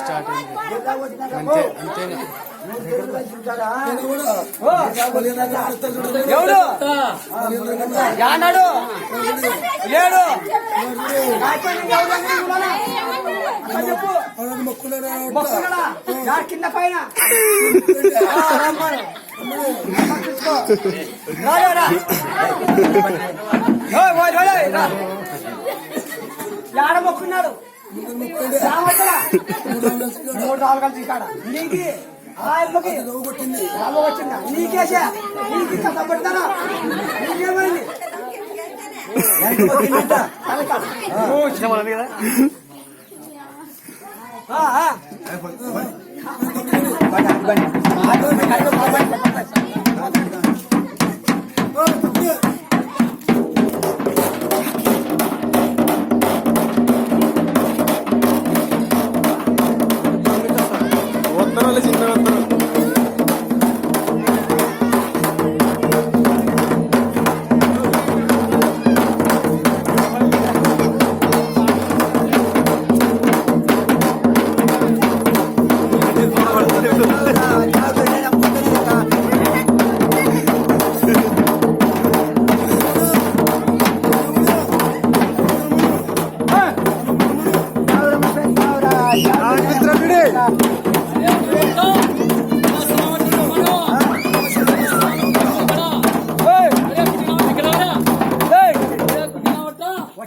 Start అయింది. అంతే అంతేనా ఎవడు యానాడు లేడు కింద పైన యాడ మొక్కున్నాడు 3 రాళ్ళు కలిసి కాడ నీకు వచ్చిందా నీకేసా నీకు కష్టపడతానా నీకేమైంది చిన్న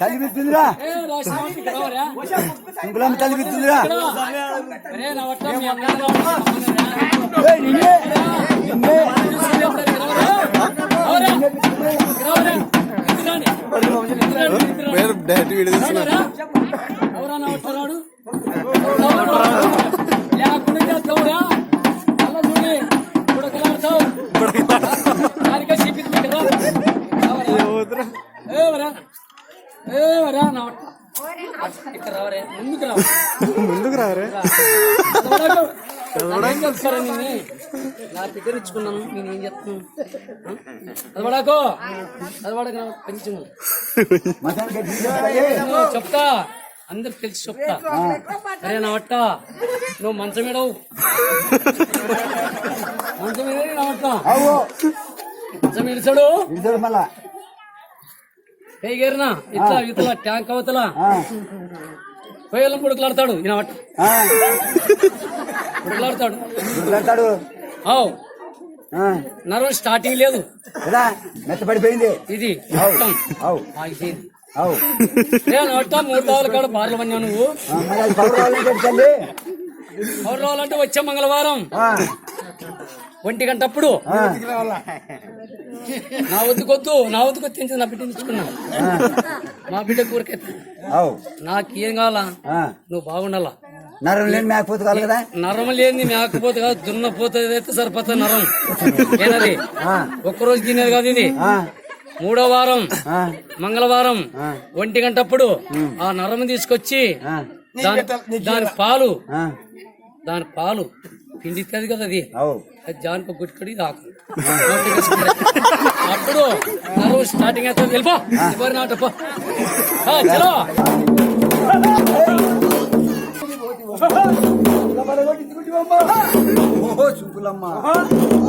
తల్లి బిత్తుందిరా తల్లి బిత్తుందిరా డైరెక్ట్ వీడియో తీసుకున్నాడు ముందుకు రావరే నా దగ్గర ఇచ్చుకున్నాను నేనేం చెప్తాను అది పడాకో అది పడక కొంచెము చెప్తా అందరికి తెలిసి చెప్తా అరే నా వట్ట నువ్వు మంచం ఏడవు మంచం ఏడ నా వట్ట మంచం ఇడిచాడు మళ్ళా పేగేరినా ఇట్లా ఇతల ట్యాంక్ అవతల పొయ్యలం పుడుకులాడతాడు ఈయన వట్ట పుడుకులాడతాడు అవు నరం స్టార్టింగ్ లేదు మెత్తపడిపోయింది ఇది ఆగిపోయింది నేను వట్ట 3 తావుల కాడ బార్లు పన్నా నువ్వు పౌరు రావాలంటే వచ్చే మంగళవారం 1 గంటప్పుడు నా వద్దుకొద్దు తించి నా బిడ్డ ఇచ్చుకున్నా మా బిడ్డ కూరకెత్తా నాకేం కావాలా నువ్వు బాగుండాలా నరం లేని మేకపోతే కాదు కదా నరం లేని మేకపోతే కాదు దున్నపోతే అయితే సరిపోతుంది నరం ఏనది ఒక్కరోజు తినేది కాదు ఇది 3వ వారం మంగళవారం 1 గంటప్పుడు ఆ నరం తీసుకొచ్చి దాని పాలు పిండితుంది కదా అది జానప గుట్టుకడి ఆకు అప్పుడు నరం స్టార్టింగ్ అవుతుంది వెళ్ళిపో నాటపో చలో చూపులమ్మ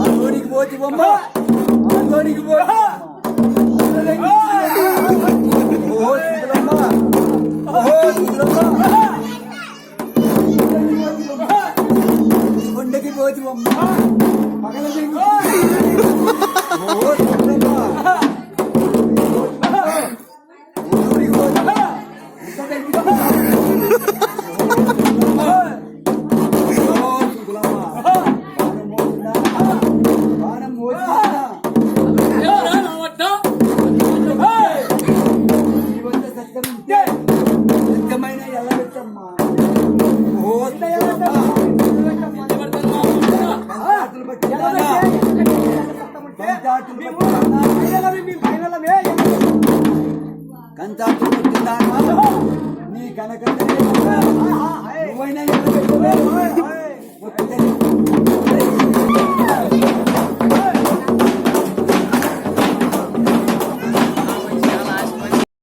ఆందోనికి పోతి బొమ్మ ఆందోనికి కొండకి పోతి బొమ్మ పగల కంచాటు నీ కనక నువ్వైనా